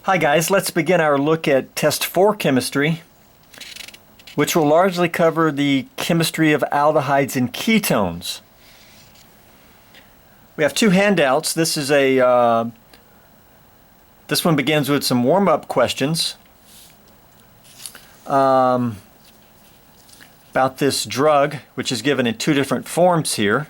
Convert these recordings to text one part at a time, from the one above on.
Hi guys, let's begin our look at Test 4 chemistry, which will largely cover the chemistry of aldehydes and ketones. We have two handouts. This one begins with some warm-up questions about this drug, which is given in two different forms here.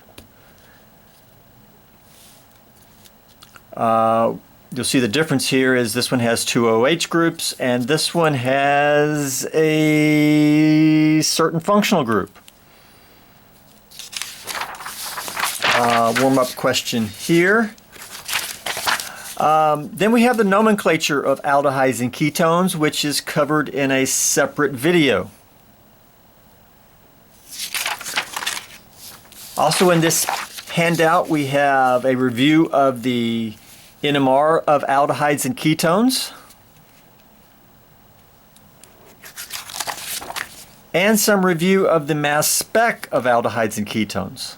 You'll see the difference here is this one has two OH groups and this one has a certain functional group. Warm-up question here. Then we have the nomenclature of aldehydes and ketones, which is covered in a separate video. Also in this handout we have a review of the NMR of aldehydes and ketones, and some review of the mass spec of aldehydes and ketones.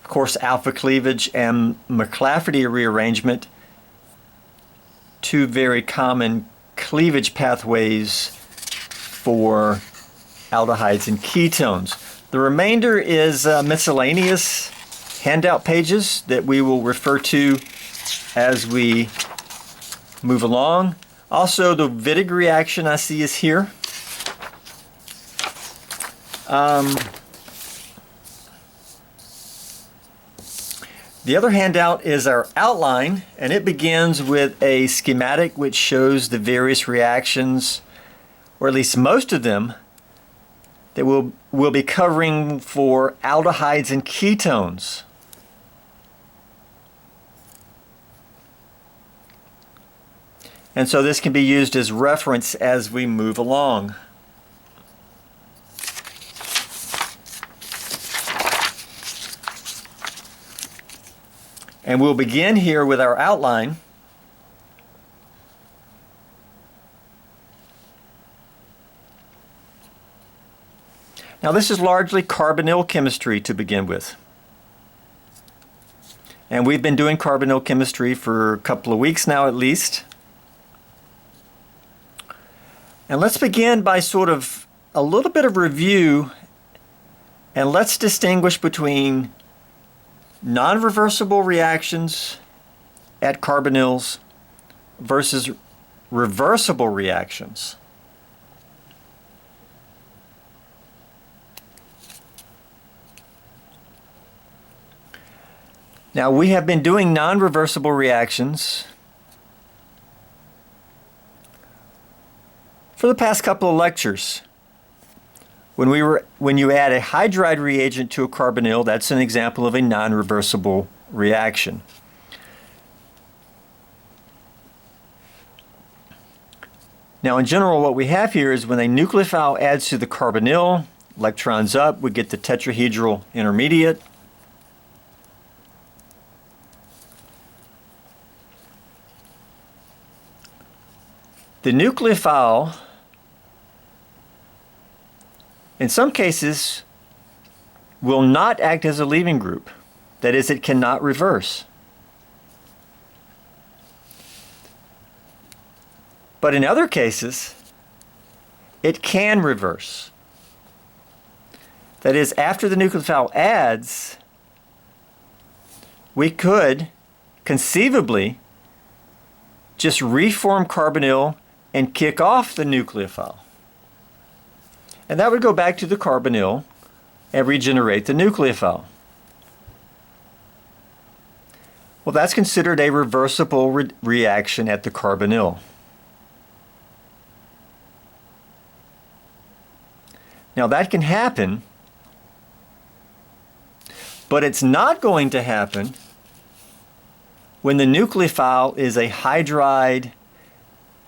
Of course, alpha cleavage and McLafferty rearrangement, two very common cleavage pathways for aldehydes and ketones. The remainder is miscellaneous handout pages that we will refer to as we move along. Also, the Wittig reaction I see is here. The other handout is our outline, and it begins with a schematic which shows the various reactions, or at least most of them, that we'll be covering for aldehydes and ketones. And so this can be used as reference as we move along. And we'll begin here with our outline. Now this is largely carbonyl chemistry to begin with. And we've been doing carbonyl chemistry for a couple of weeks now at least. And let's begin by sort of a little bit of review, and let's distinguish between non-reversible reactions at carbonyls versus reversible reactions. Now we have been doing non-reversible reactions for the past couple of lectures. When you add a hydride reagent to a carbonyl, that's an example of a non-reversible reaction. Now in general what we have here is when a nucleophile adds to the carbonyl, electrons up, we get the tetrahedral intermediate. The nucleophile, in some cases, will not act as a leaving group. That is, it cannot reverse. But in other cases, it can reverse. That is, after the nucleophile adds, we could conceivably just reform carbonyl and kick off the nucleophile. And that would go back to the carbonyl and regenerate the nucleophile. Well, that's considered a reversible reaction at the carbonyl. Now that can happen, but it's not going to happen when the nucleophile is a hydride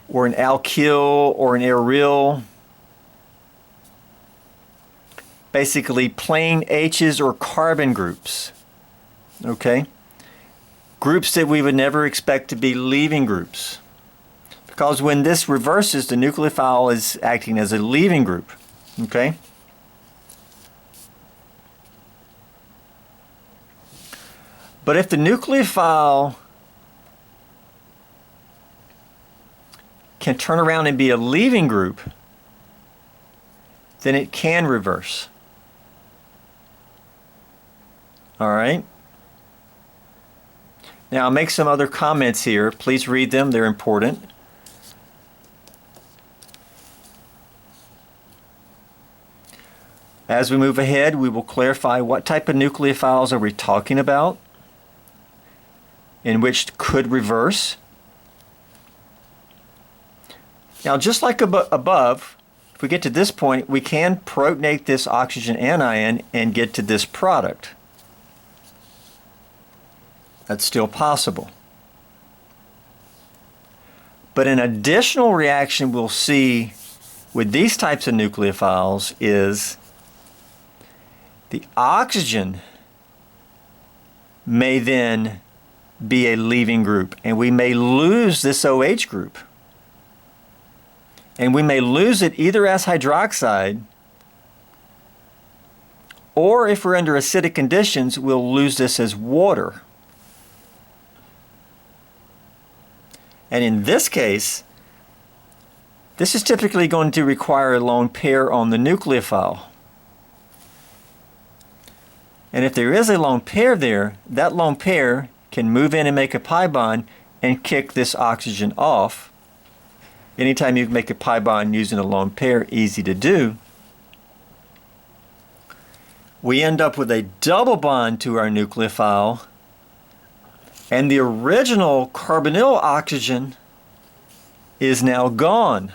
or an alkyl or an aryl, basically plain H's or carbon groups, okay? Groups that we would never expect to be leaving groups. Because when this reverses, the nucleophile is acting as a leaving group, okay? But if the nucleophile can turn around and be a leaving group, then it can reverse. All right? Now, I'll make some other comments here. Please read them. They're important. As we move ahead, we will clarify what type of nucleophiles are we talking about, in which could reverse. Now, just like above, if we get to this point, we can protonate this oxygen anion and get to this product. That's still possible. But an additional reaction we'll see with these types of nucleophiles is the oxygen may then be a leaving group, and we may lose this OH group. And we may lose it either as hydroxide, or if we're under acidic conditions, we'll lose this as water. And in this case, this is typically going to require a lone pair on the nucleophile. And if there is a lone pair there, that lone pair can move in and make a pi bond and kick this oxygen off. Anytime you make a pi bond using a lone pair, easy to do. We end up with a double bond to our nucleophile, and the original carbonyl oxygen is now gone.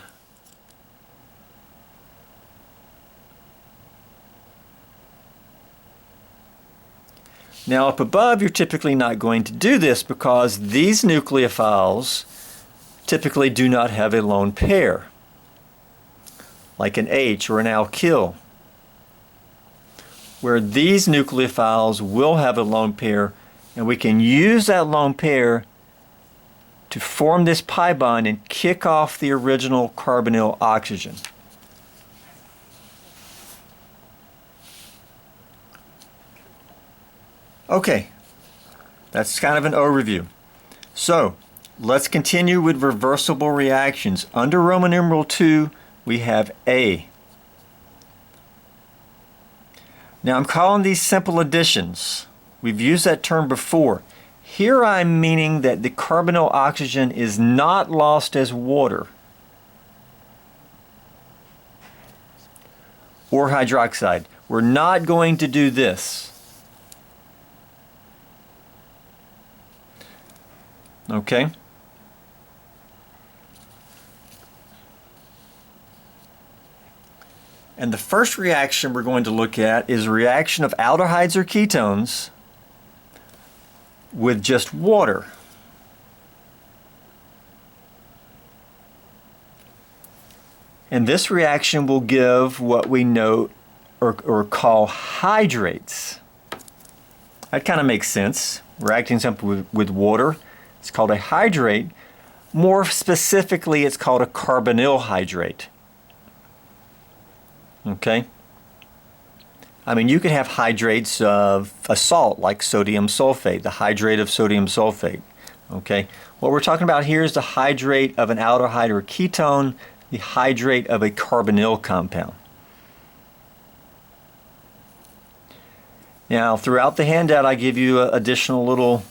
Now up above, you're typically not going to do this because these nucleophiles typically do not have a lone pair, like an H or an alkyl, where these nucleophiles will have a lone pair, and we can use that lone pair to form this pi bond and kick off the original carbonyl oxygen. Okay, that's kind of an overview. So, let's continue with reversible reactions. Under Roman numeral 2, we have A. Now I'm calling these simple additions. We've used that term before. Here I'm meaning that the carbonyl oxygen is not lost as water or hydroxide. We're not going to do this. Okay? And the first reaction we're going to look at is a reaction of aldehydes or ketones with just water. And this reaction will give what we know or call hydrates. That kind of makes sense. We're reacting something with water. It's called a hydrate. More specifically, it's called a carbonyl hydrate. Okay? I mean, you could have hydrates of a salt like sodium sulfate, the hydrate of sodium sulfate. Okay? What we're talking about here is the hydrate of an aldehyde or ketone, the hydrate of a carbonyl compound. Now, throughout the handout, I give you additional little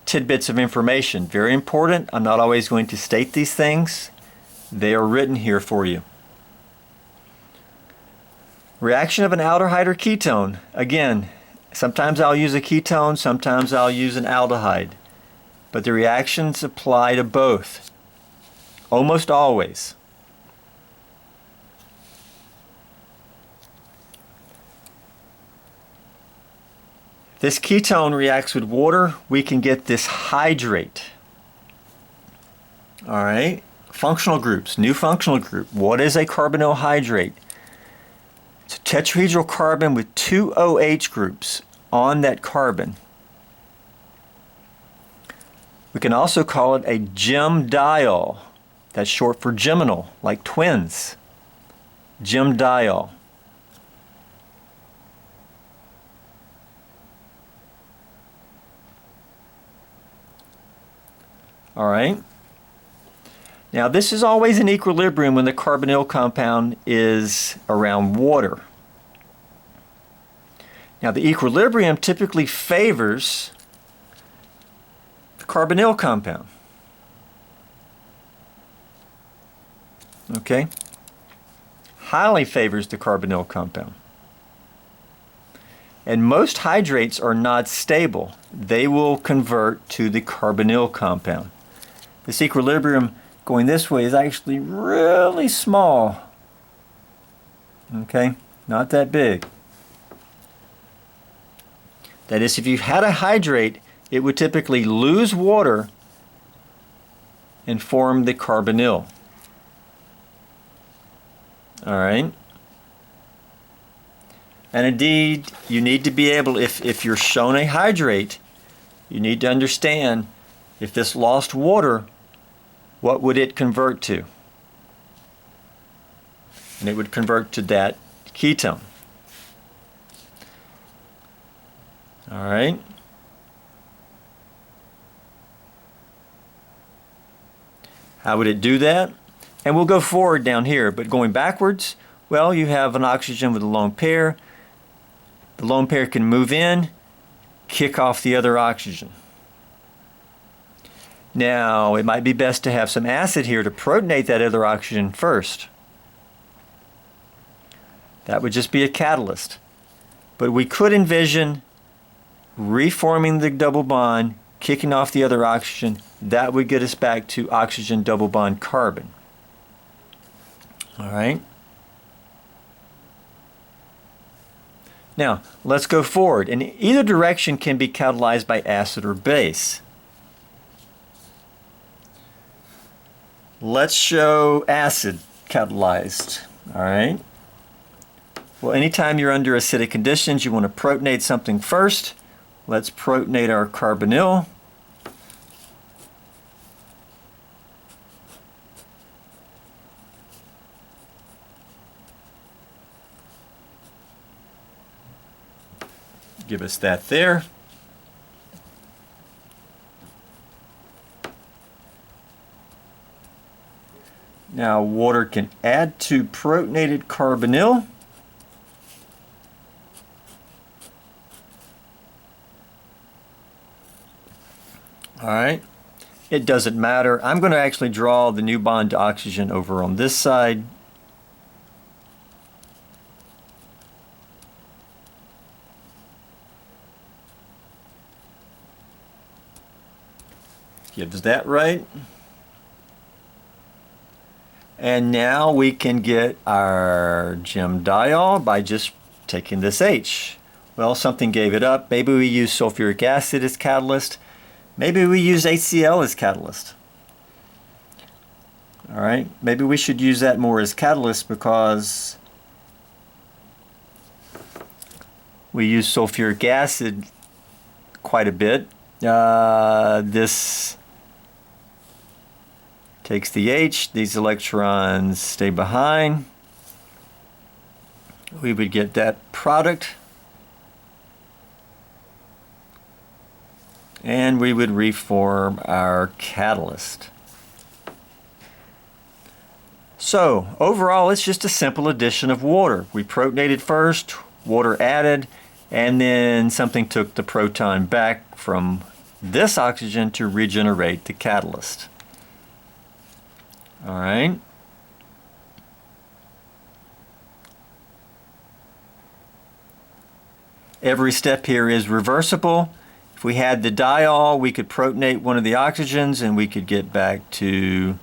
tidbits of information. Very important. I'm not always going to state these things. They are written here for you. Reaction of an aldehyde or ketone. Again, sometimes I'll use a ketone, sometimes I'll use an aldehyde. But the reactions apply to both. Almost always. This ketone reacts with water, we can get this hydrate. All right, functional groups, new functional group. What is a carbonyl hydrate? It's a tetrahedral carbon with two OH groups on that carbon. We can also call it a gem-diol. That's short for geminal, like twins. Gem-diol. All right. Now this is always in equilibrium when the carbonyl compound is around water. Now the equilibrium typically favors the carbonyl compound. Okay? Highly favors the carbonyl compound. And most hydrates are not stable. They will convert to the carbonyl compound. This equilibrium going this way is actually really small. Okay? Not that big. That is, if you had a hydrate, it would typically lose water and form the carbonyl. All right? And indeed, you need to be able, if you're shown a hydrate, you need to understand if this lost water, what would it convert to? And it would convert to that ketone. All right. How would it do that? And we'll go forward down here, but going backwards, well, you have an oxygen with a lone pair. The lone pair can move in, kick off the other oxygen. Now, it might be best to have some acid here to protonate that other oxygen first. That would just be a catalyst. But we could envision reforming the double bond, kicking off the other oxygen. That would get us back to oxygen double bond carbon. All right. Now, let's go forward. And either direction can be catalyzed by acid or base. Let's show acid catalyzed. All right. Well, anytime you're under acidic conditions, you want to protonate something first. Let's protonate our carbonyl. Give us that there. Now water can add to protonated carbonyl. All right, it doesn't matter. I'm going to actually draw the new bond to oxygen over on this side. Gives that right. And now we can get our gem diol by just taking this H. Well, something gave it up. Maybe we use sulfuric acid as catalyst. Maybe we use HCl as catalyst. All right, maybe we should use that more as catalyst because we use sulfuric acid quite a bit. This takes the H, these electrons stay behind. We would get that product. And we would reform our catalyst. So, overall, it's just a simple addition of water. We protonated first, water added, and then something took the proton back from this oxygen to regenerate the catalyst. All right. Every step here is reversible. If we had the diol, we could protonate one of the oxygens and we could get back to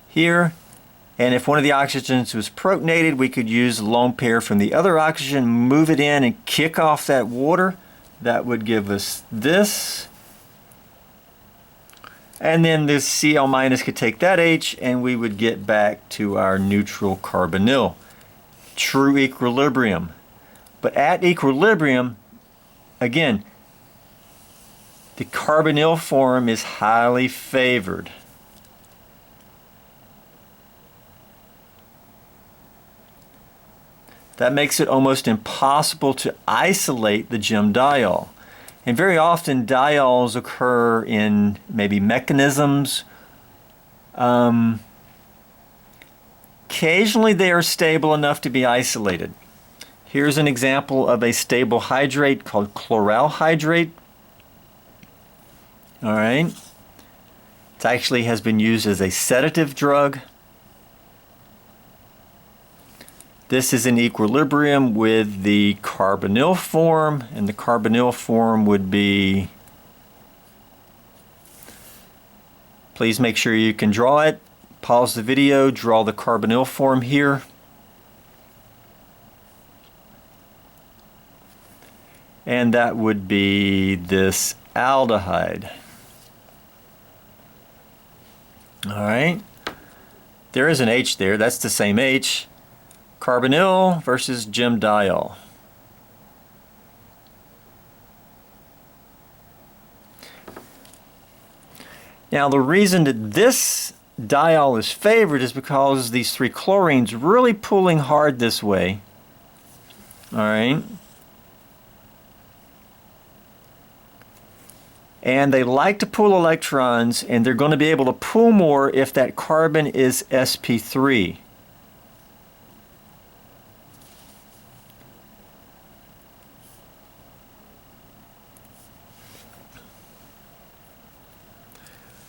here. And if one of the oxygens was protonated, we could use the lone pair from the other oxygen, move it in and kick off that water. That would give us this. And then this Cl minus could take that H and we would get back to our neutral carbonyl. True equilibrium. But at equilibrium, again, the carbonyl form is highly favored. That makes it almost impossible to isolate the gem diol. And very often diols occur in maybe mechanisms. Occasionally they are stable enough to be isolated. Here's an example of a stable hydrate called Chloral Hydrate. All right. It actually has been used as a sedative drug. This is in equilibrium with the carbonyl form, and the carbonyl form would be, please make sure you can draw it. Pause the video, draw the carbonyl form here. And that would be this aldehyde. All right. There is an H there. That's the same H. Carbonyl versus gemdiol. Now the reason that this diol is favored is because these three chlorines really pulling hard this way. All right. And they like to pull electrons, and they're going to be able to pull more if that carbon is sp3.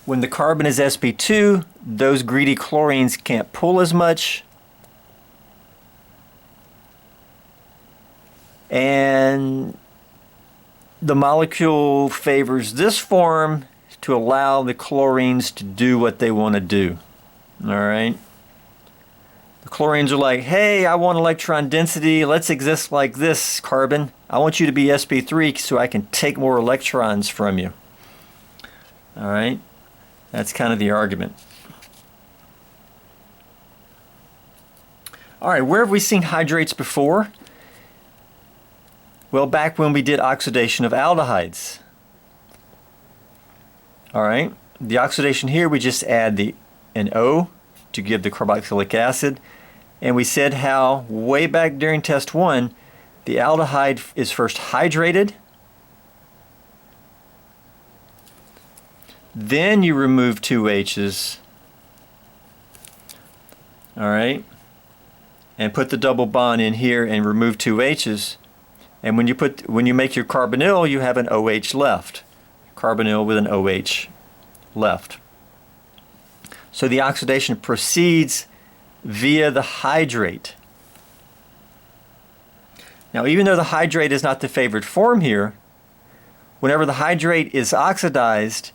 When the carbon is sp2, those greedy chlorines can't pull as much. And the molecule favors this form to allow the chlorines to do what they want to do. All right. The chlorines are like, hey, I want electron density. Let's exist like this, carbon. I want you to be sp3 so I can take more electrons from you. All right. That's kind of the argument. All right, where have we seen hydrates before? Well, back when we did oxidation of aldehydes. All right, the oxidation here, we just add an O to give the carboxylic acid. And we said how, way back during test 1, the aldehyde is first hydrated. Then you remove two H's, all right, and put the double bond in here and remove two H's. And when you make your carbonyl, you have an OH left. Carbonyl with an OH left. So the oxidation proceeds via the hydrate. Now, even though the hydrate is not the favored form here, whenever the hydrate is oxidized,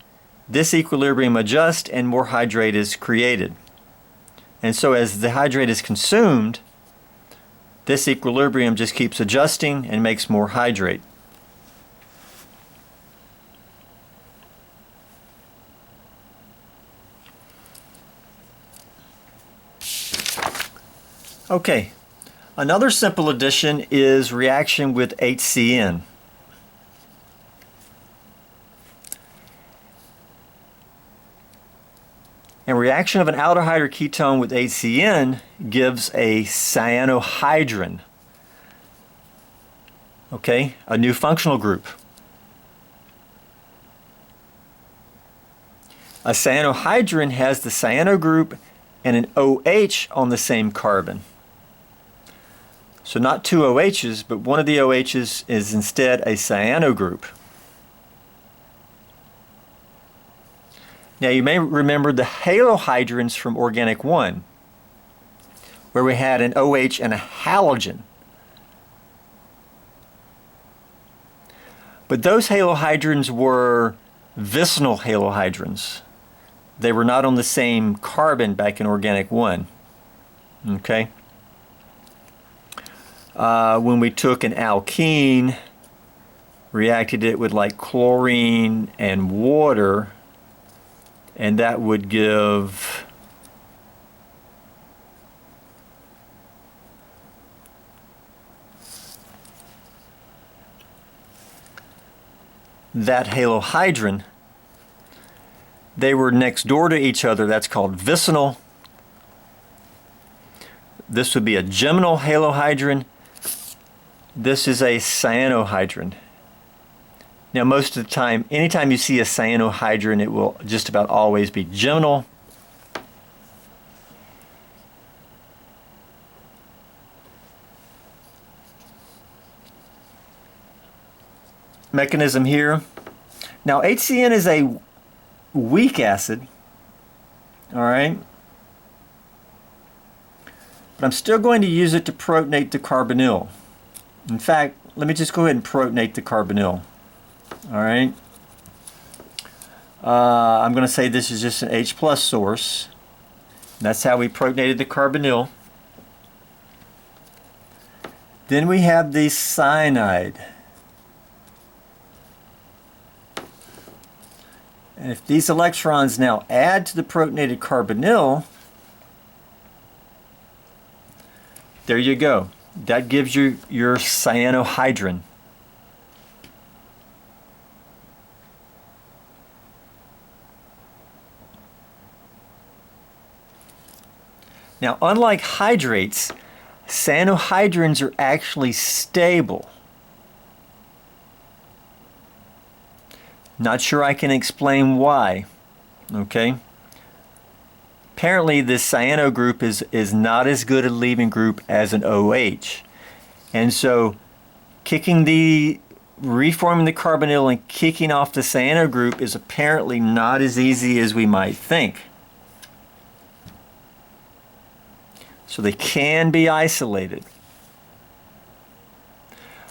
this equilibrium adjusts and more hydrate is created. And so as the hydrate is consumed, this equilibrium just keeps adjusting and makes more hydrate. Okay, another simple addition is reaction with HCN. And reaction of an aldehyde or ketone with HCN gives a cyanohydrin. Okay, a new functional group. A cyanohydrin has the cyano group and an OH on the same carbon. So not two OHs, but one of the OHs is instead a cyano group. Now you may remember the halohydrins from Organic 1, where we had an OH and a halogen. But those halohydrins were vicinal halohydrins. They were not on the same carbon back in Organic 1. Okay? When we took an alkene, reacted it with like chlorine and water, and that would give that halohydrin. They were next door to each other. That's called vicinal. This would be a geminal halohydrin. This is a cyanohydrin. Now, most of the time, anytime you see a cyanohydrin, it will just about always be geminal. Mechanism here. Now, HCN is a weak acid, all right? But I'm still going to use it to protonate the carbonyl. In fact, let me just go ahead and protonate the carbonyl. All right. I'm going to say this is just an H plus source. That's how we protonated the carbonyl. Then we have the cyanide. And if these electrons now add to the protonated carbonyl, there you go. That gives you your cyanohydrin. Now, unlike hydrates, cyanohydrins are actually stable. Not sure I can explain why. Okay. Apparently, this cyano group is not as good a leaving group as an OH. And so, reforming the carbonyl and kicking off the cyano group is apparently not as easy as we might think. So they can be isolated.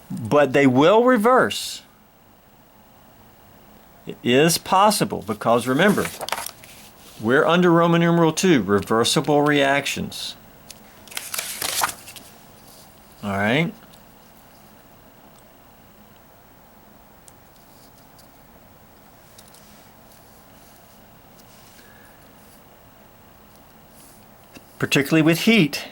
But they will reverse. It is possible because remember, we're under Roman numeral 2, reversible reactions. All right? Particularly with heat.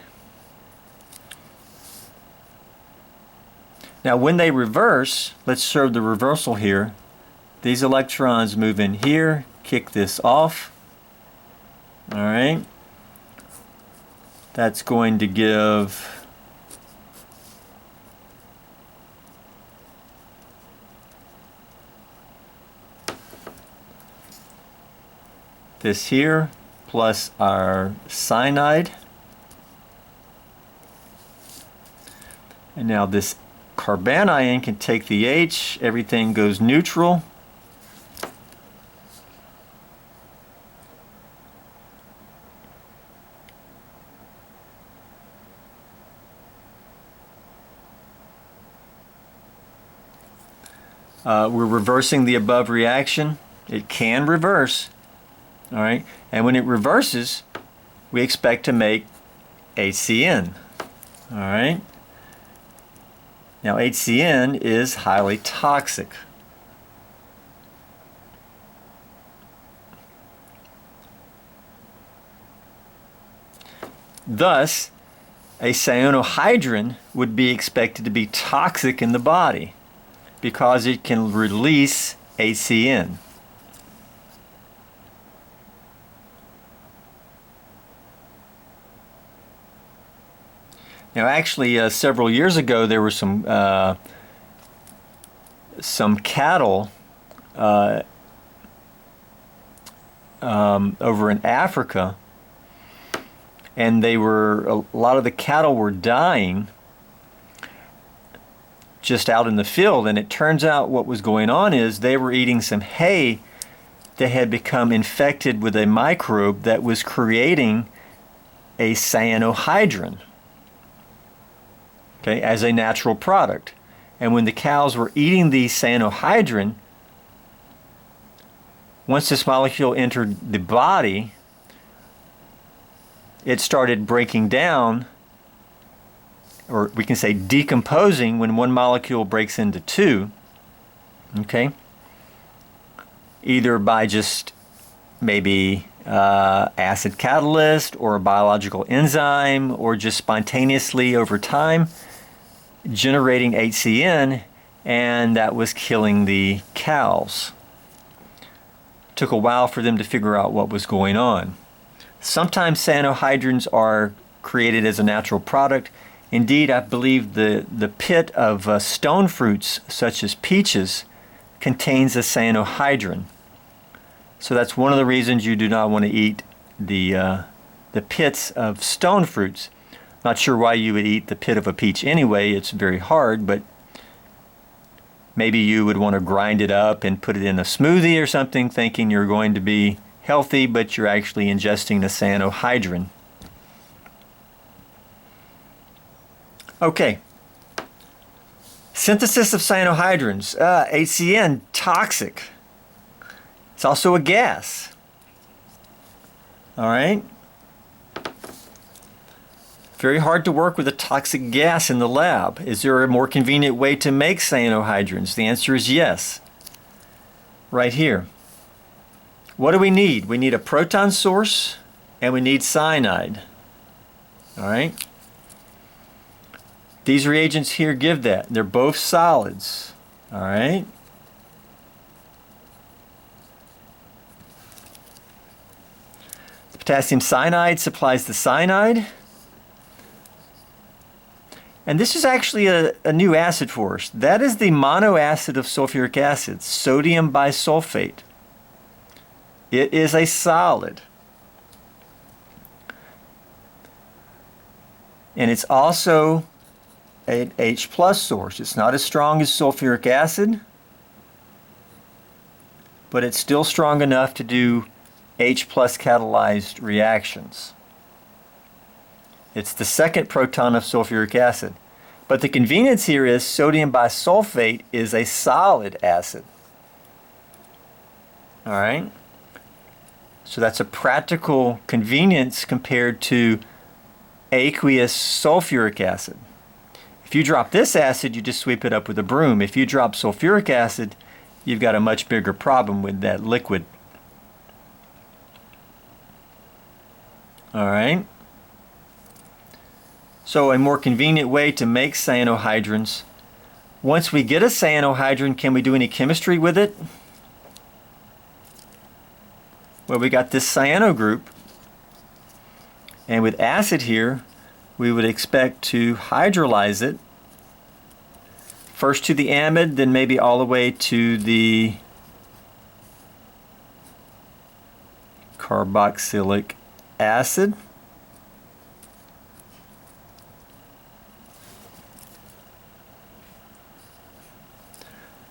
Now when they reverse, let's serve the reversal here. These electrons move in here, kick this off. All right. That's going to give this here plus our cyanide. And now this carbanion can take the H, everything goes neutral. We're reversing the above reaction. It can reverse. All right, and when it reverses, we expect to make HCN. All right. Now HCN is highly toxic. Thus, a cyanohydrin would be expected to be toxic in the body because it can release HCN. Now, actually, several years ago, there were some cattle over in Africa, and a lot of the cattle were dying just out in the field. And it turns out what was going on is they were eating some hay that had become infected with a microbe that was creating a cyanohydrin. Okay, as a natural product. And when the cows were eating the cyanohydrin, once this molecule entered the body, it started breaking down, or we can say decomposing when one molecule breaks into two, okay? Either by just maybe acid catalyst or a biological enzyme, or just spontaneously over time generating HCN, and that was killing the cows. Took a while for them to figure out what was going on. Sometimes cyanohydrins are created as a natural product. Indeed, I believe the pit of stone fruits such as peaches contains a cyanohydrin. So that's one of the reasons you do not want to eat the pits of stone fruits. Not sure why you would eat the pit of a peach anyway. It's very hard, but maybe you would want to grind it up and put it in a smoothie or something, thinking you're going to be healthy, but you're actually ingesting the cyanohydrin. Okay. Synthesis of cyanohydrins. HCN, toxic. It's also a gas. All right. Very hard to work with a toxic gas in the lab. Is there a more convenient way to make cyanohydrins? The answer is yes. Right here. What do we need? We need a proton source and we need cyanide. All right. These reagents here give that. They're both solids. All right. The potassium cyanide supplies the cyanide. And this is actually a new acid for us. That is the monoacid of sulfuric acid, sodium bisulfate. It is a solid. And it's also an H plus source. It's not as strong as sulfuric acid, but it's still strong enough to do H plus catalyzed reactions. It's the second proton of sulfuric acid. But the convenience here is sodium bisulfate is a solid acid. All right? So that's a practical convenience compared to aqueous sulfuric acid. If you drop this acid, you just sweep it up with a broom. If you drop sulfuric acid, you've got a much bigger problem with that liquid. All right? So a more convenient way to make cyanohydrins. Once we get a cyanohydrin, can we do any chemistry with it? Well, we got this cyano group. And with acid here, we would expect to hydrolyze it. First to the amide, then maybe all the way to the carboxylic acid.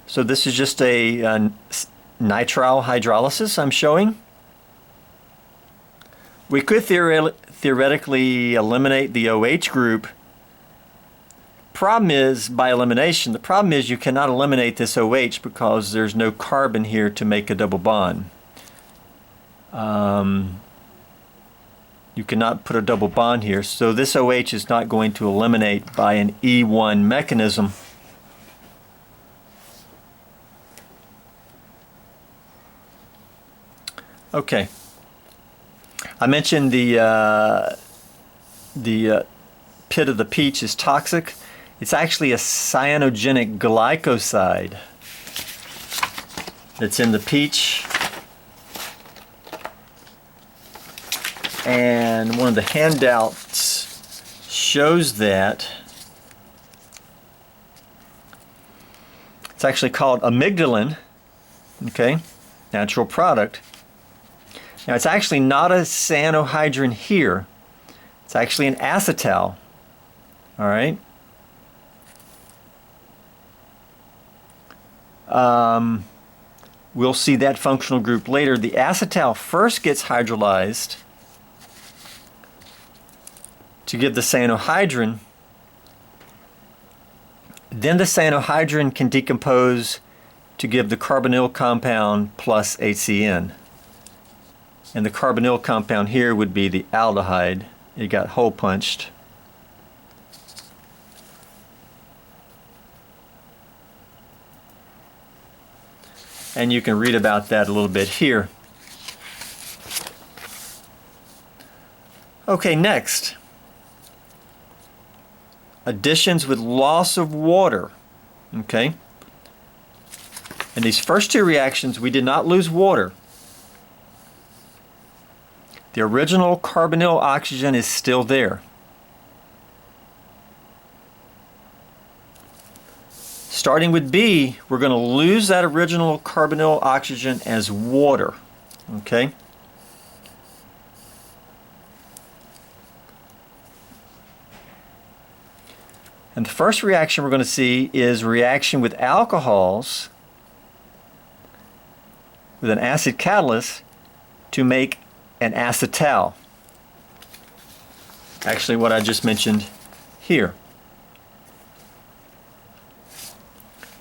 So this is just a nitrile hydrolysis I'm showing. We could theoretically eliminate the OH group. Problem is, by elimination, the problem is you cannot eliminate this OH because there's no carbon here to make a double bond. You cannot put a double bond here, so this OH is not going to eliminate by an E1 mechanism. Okay, I mentioned the pit of the peach is toxic. It's actually a cyanogenic glycoside that's in the peach. And one of the handouts shows that. It's actually called amygdalin, okay, natural product. Now it's actually not a cyanohydrin here. It's actually an acetal. All right. We'll see that functional group later. The acetal first gets hydrolyzed to give the cyanohydrin. Then the cyanohydrin can decompose to give the carbonyl compound plus HCN. And the carbonyl compound here would be the aldehyde. It got hole punched. And you can read about that a little bit here. Okay, next. Additions with loss of water. Okay. In these first two reactions, we did not lose water. The original carbonyl oxygen is still there. starting with B, we're going to lose that original carbonyl oxygen as water. Okay? And the first reaction we're going to see is reaction with alcohols with an acid catalyst to make an acetal. Actually, what I just mentioned here.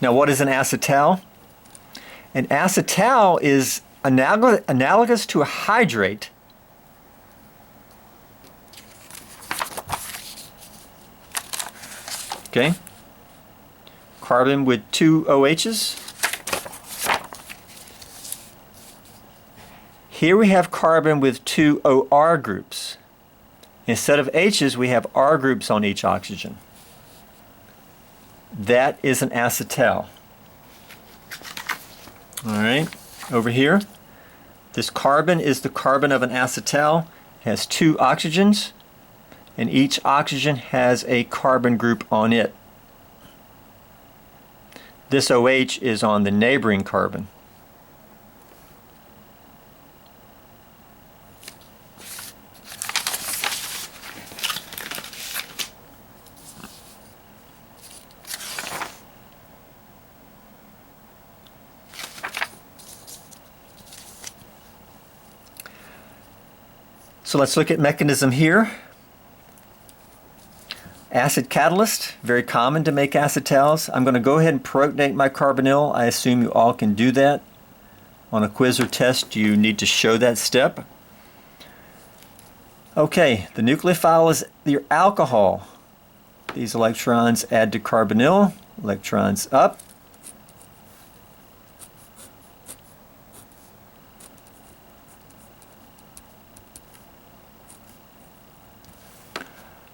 Now, what is an acetal? An acetal is analogous to a hydrate, okay? Carbon with two OHs. Here we have carbon with two OR groups. Instead of H's, we have R groups on each oxygen. That is an acetal. All right, over here, this carbon is the carbon of an acetal. It has two oxygens, and each oxygen has a carbon group on it. This OH is on the neighboring carbon. So let's look at mechanism here. Acid catalyst, very common to make acetals. I'm going to go ahead and protonate my carbonyl. I assume you all can do that. On a quiz or test, you need to show that step. Okay, the nucleophile is your alcohol. These electrons add to carbonyl, electrons up.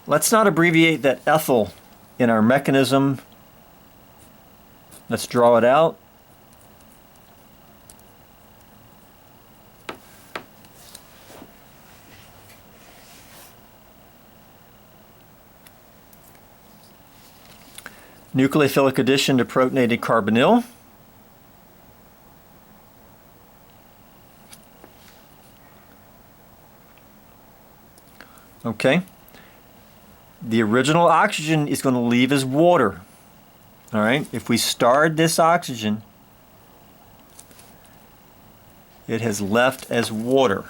Let's not abbreviate that ethyl in our mechanism. Let's draw it out. Nucleophilic addition to protonated carbonyl. Okay. The original oxygen is going to leave as water. All right, if we starred this oxygen, it has left as water.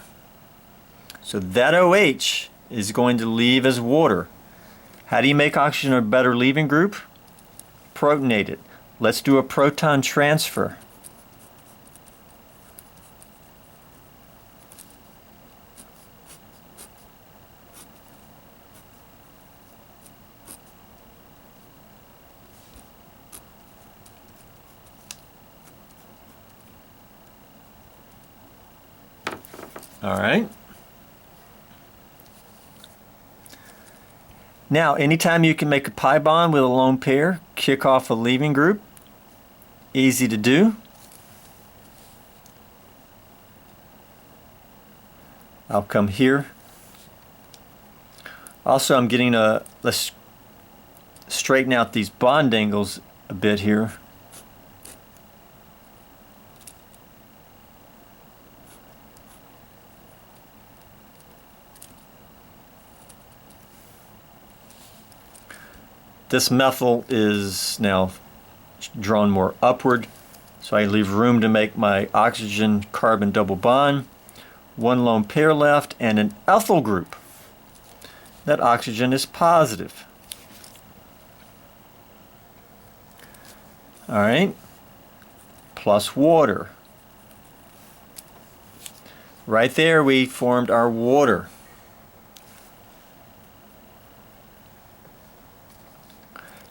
So that OH is going to leave as water. How do you make oxygen a better leaving group? Protonate it. Let's do a proton transfer. All right. Now, anytime you can make a pi bond with a lone pair, kick off a leaving group. Easy to do. I'll come here. Also, I'm getting let's straighten out these bond angles a bit here. This methyl is now drawn more upward, so I leave room to make my oxygen-carbon double bond. One lone pair left and an ethyl group. That oxygen is positive. All right, plus water. Right there we formed our water.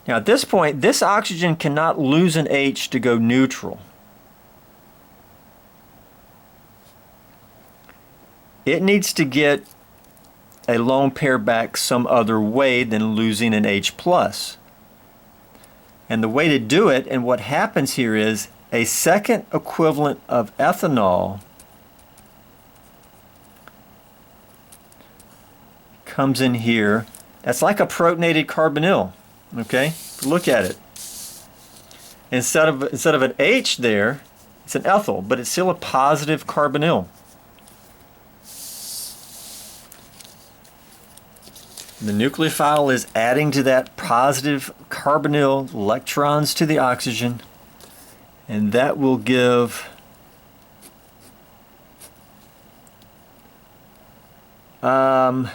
Now at this point, this oxygen cannot lose an H to go neutral. It needs to get a lone pair back some other way than losing an H+. And the way to do it, and what happens here is a second equivalent of ethanol comes in here. That's like a protonated carbonyl. Okay, look at it. instead of an H there, it's an ethyl, but it's still a positive carbonyl. The nucleophile is adding to that positive carbonyl electrons to the oxygen, and that will give all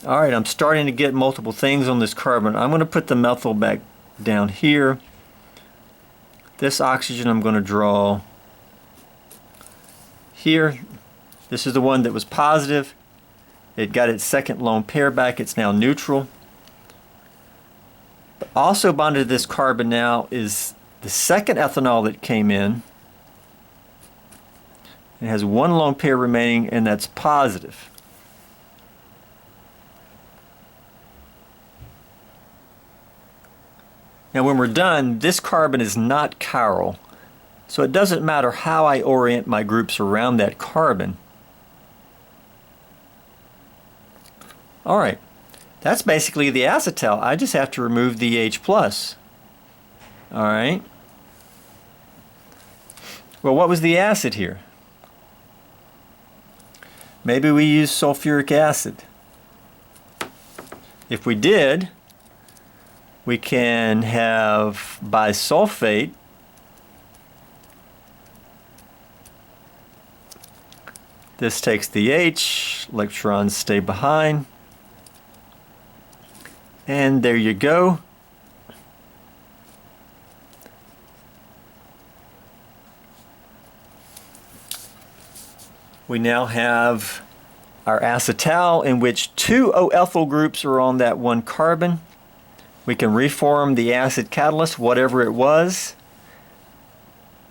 right, I'm starting to get multiple things on this carbon. I'm going to put the methyl back down here. This oxygen I'm going to draw here. This is the one that was positive. It got its second lone pair back. It's now neutral. But also bonded to this carbon now is the second ethanol that came in. It has one lone pair remaining, and that's positive. Now when we're done, this carbon is not chiral, so it doesn't matter how I orient my groups around that carbon. Alright, that's basically the acetal. I just have to remove the H+. Alright. Well, what was the acid here? Maybe we used sulfuric acid. If we did, we can have bisulfate. This takes the H, electrons stay behind. And there you go. We now have our acetal, in which two O-ethyl groups are on that one carbon. We can reform the acid catalyst, whatever it was.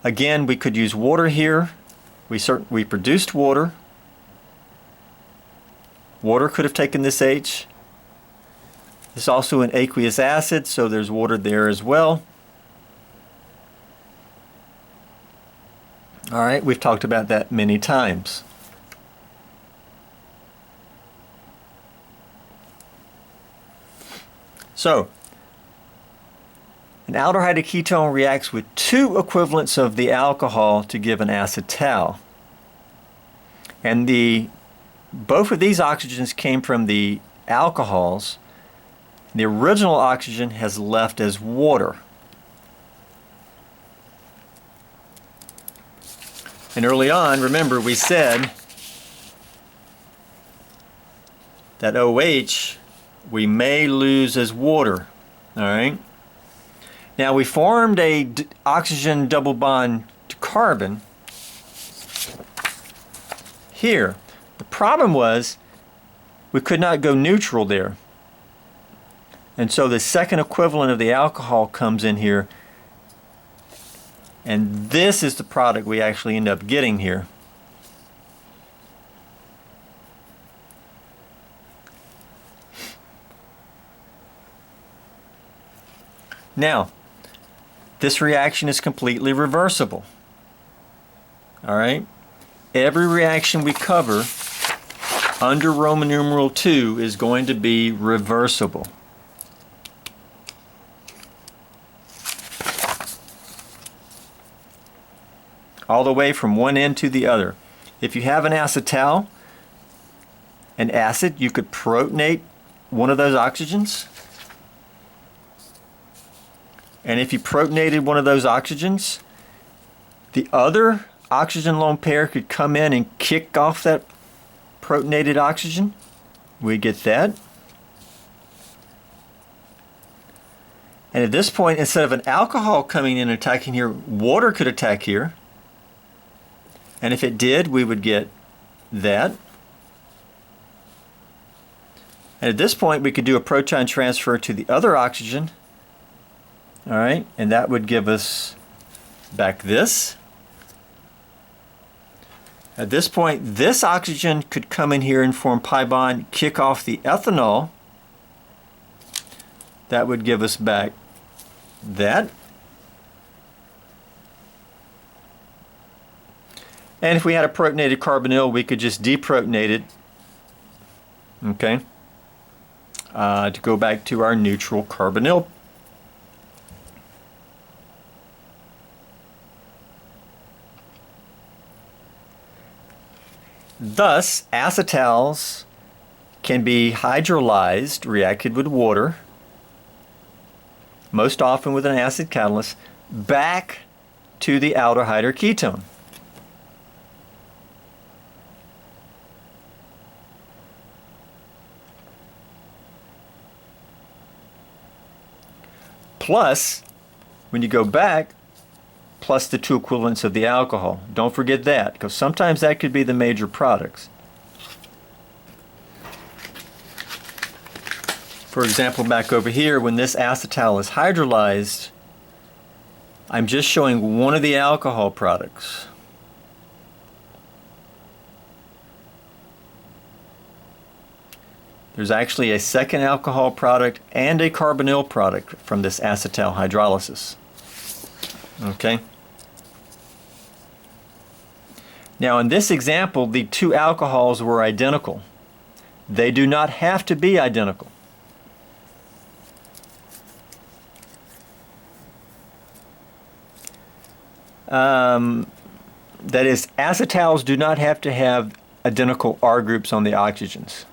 Again, we could use water here. We produced water. Water could have taken this H. This is also an aqueous acid, so there's water there as well. All right, we've talked about that many times. So, an aldehyde ketone reacts with two equivalents of the alcohol to give an acetal. And both of these oxygens came from the alcohols. The original oxygen has left as water. And early on, remember, we said that OH we may lose as water. All right. Now we formed a oxygen double bond to carbon here. The problem was we could not go neutral there. And so the second equivalent of the alcohol comes in here, and this is the product we actually end up getting here. Now, this reaction is completely reversible. All right? Every reaction we cover under Roman numeral 2 is going to be reversible. All the way from one end to the other. If you have an acetal, an acid, you could protonate one of those oxygens. And if you protonated one of those oxygens, the other oxygen lone pair could come in and kick off that protonated oxygen. We get that. And at this point, instead of an alcohol coming in and attacking here, water could attack here. And if it did, we would get that. And at this point, we could do a proton transfer to the other oxygen. All right, and that would give us back this. At this point, this oxygen could come in here and form pi bond, kick off the ethanol. That would give us back that. And if we had a protonated carbonyl, we could just deprotonate it, okay, to go back to our neutral carbonyl. Thus, acetals can be hydrolyzed, reacted with water, most often with an acid catalyst, back to the aldehyde or ketone. Plus, when you go back, plus the two equivalents of the alcohol. Don't forget that, because sometimes that could be the major products. For example, back over here, when this acetal is hydrolyzed, I'm just showing one of the alcohol products. There's actually a second alcohol product and a carbonyl product from this acetal hydrolysis. Okay. Now in this example, the two alcohols were identical. They do not have to be identical. That is, acetals do not have to have identical R groups on the oxygens.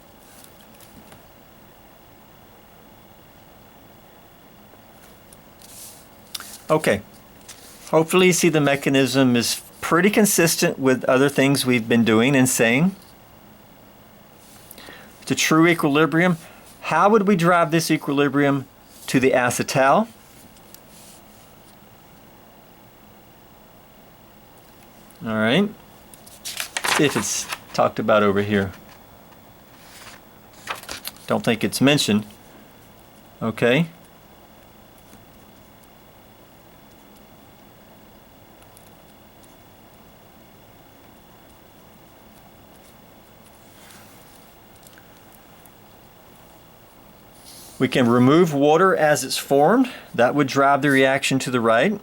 Okay, hopefully you see the mechanism is pretty consistent with other things we've been doing and saying. It's a true equilibrium. How would we drive this equilibrium to the acetal? All right, see if it's talked about over here. Don't think it's mentioned. Okay. We can remove water as it's formed. That would drive the reaction to the right.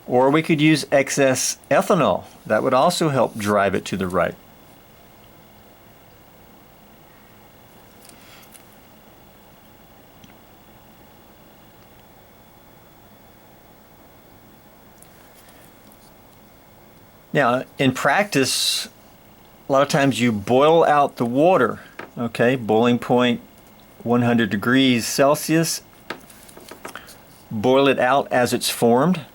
Or we could use excess ethanol. That would also help drive it to the right. Now, in practice, a lot of times you boil out the water, okay? Boiling point 100 degrees Celsius. Boil it out as it's formed.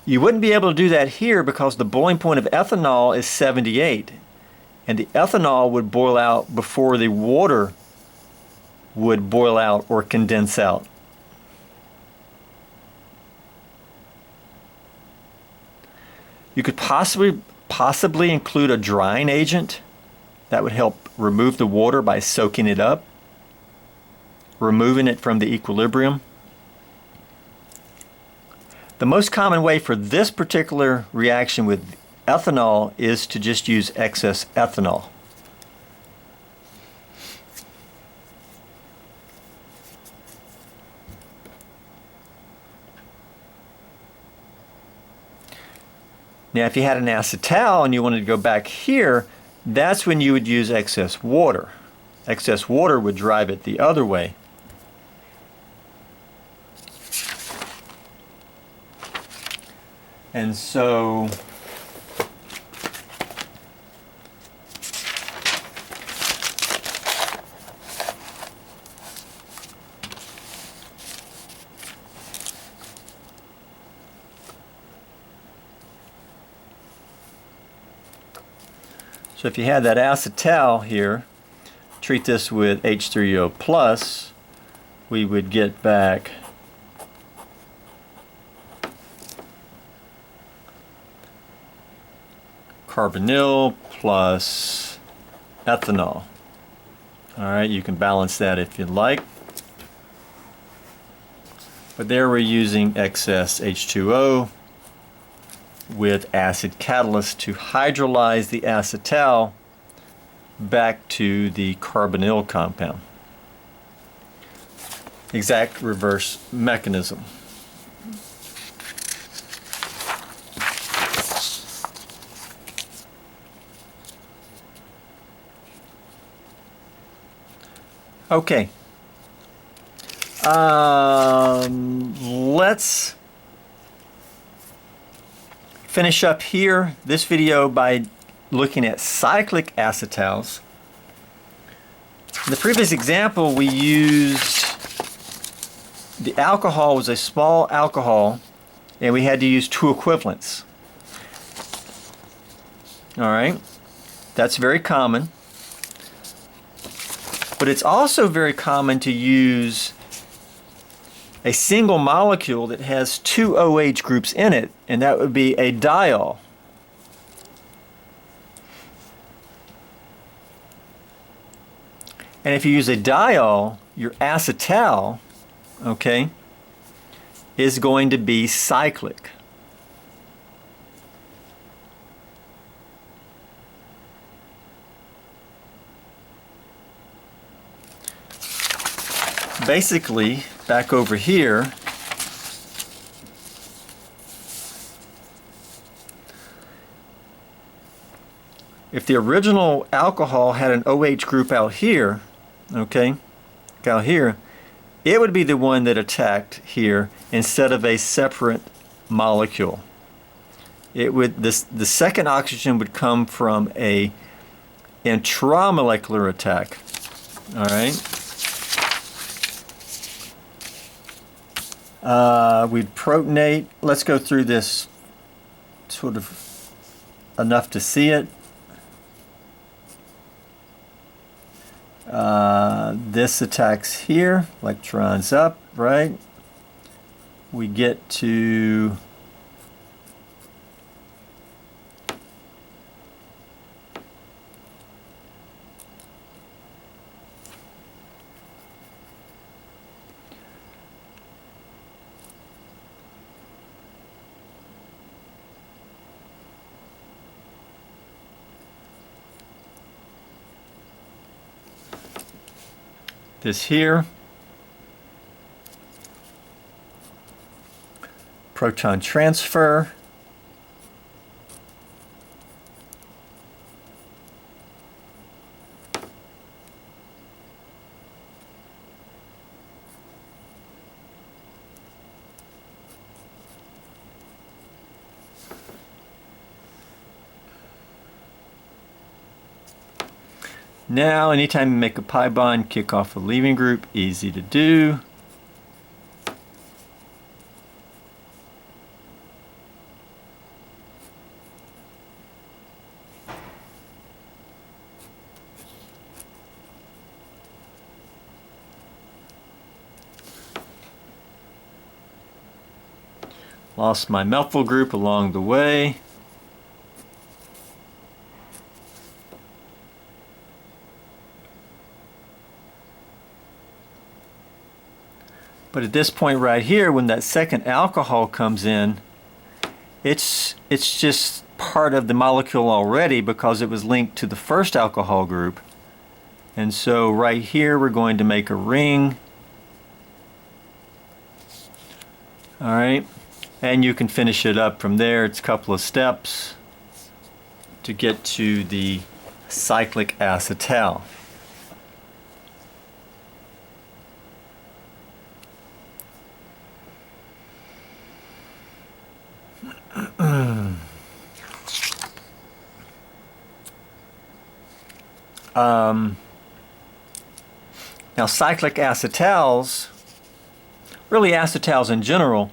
You wouldn't be able to do that here because the boiling point of ethanol is 78, and the ethanol would boil out before the water would boil out or condense out. You could possibly include a drying agent that would help remove the water by soaking it up, removing it from the equilibrium. The most common way for this particular reaction with ethanol is to just use excess ethanol. Now, if you had an acetal and you wanted to go back here, that's when you would use excess water. Excess water would drive it the other way. And so if you had that acetal here, treat this with H3O plus, we would get back carbonyl plus ethanol. All right, you can balance that if you'd like. But there we're using excess H2O with acid catalyst to hydrolyze the acetal back to the carbonyl compound. Exact reverse mechanism. Okay. Let's finish up here this video by looking at cyclic acetals. In the previous example, we used the alcohol was a small alcohol, and we had to use two equivalents. All right, that's very common. But it's also very common to use a single molecule that has two OH groups in it, and that would be a diol. And if you use a diol, your acetal, okay, is going to be cyclic. Basically, back over here, if the original alcohol had an OH group out here, okay, out here, it would be the one that attacked here instead of a separate molecule. It would the second oxygen would come from a intramolecular attack. All right. We'd protonate. Let's go through this sort of enough to see it. This attacks here, electrons up, right? We get to this here, proton transfer, now, anytime you make a pi bond, kick off a leaving group, easy to do. Lost my methyl group along the way. But at this point right here, when that second alcohol comes in, it's just part of the molecule already because it was linked to the first alcohol group. And so right here we're going to make a ring. All right, and you can finish it up from there. It's a couple of steps to get to the cyclic acetal. Now cyclic acetals, really acetals in general,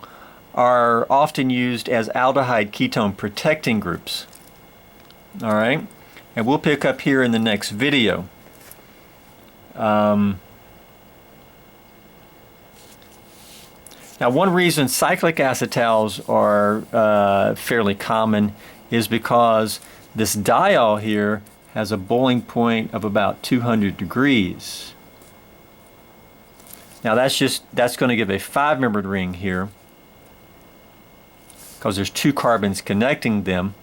are often used as aldehyde ketone protecting groups. All right, and we'll pick up here in the next video. Now one reason cyclic acetals are fairly common is because this diol here has a boiling point of about 200 degrees. Now that's going to give a 5-membered ring here because there's 2 carbons connecting them.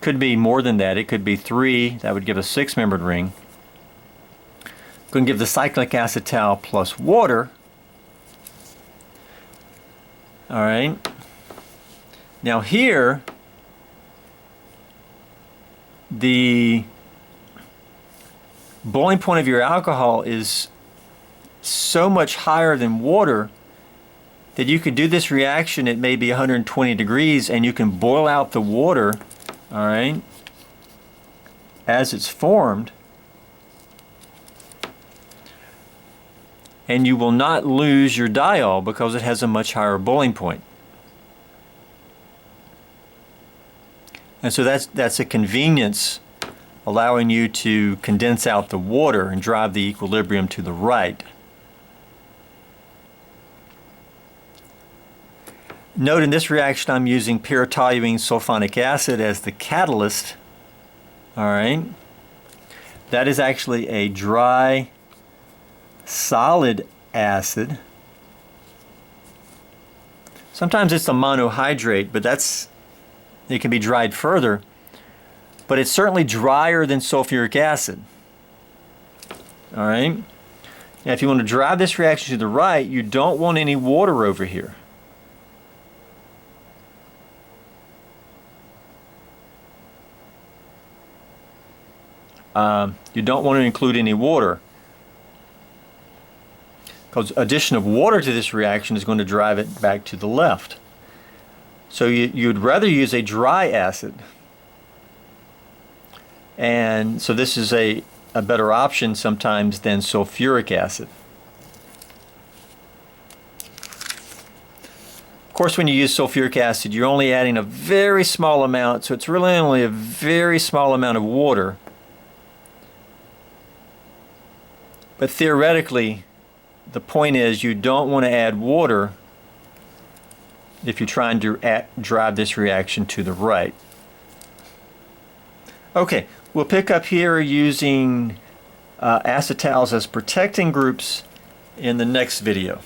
Could be more than that. It could be 3. That would give a 6-membered ring. Going to give the cyclic acetal plus water. All right. Now here, the boiling point of your alcohol is so much higher than water that you can do this reaction at maybe 120 degrees and you can boil out the water, all right, as it's formed, and you will not lose your diol because it has a much higher boiling point. And so that's a convenience, allowing you to condense out the water and drive the equilibrium to the right. Note in this reaction I'm using para-toluene sulfonic acid as the catalyst. All right. That is actually a dry solid acid. Sometimes it's a monohydrate, but it can be dried further. But it's certainly drier than sulfuric acid. All right. Now if you want to drive this reaction to the right, you don't want any water over here. You don't want to include any water, because addition of water to this reaction is going to drive it back to the left. So you'd rather use a dry acid. And so this is a better option sometimes than sulfuric acid. Of course, when you use sulfuric acid, you're only adding a very small amount, so it's really only a very small amount of water. But theoretically, the point is you don't want to add water if you're trying to drive this reaction to the right. Okay, we'll pick up here using acetals as protecting groups in the next video.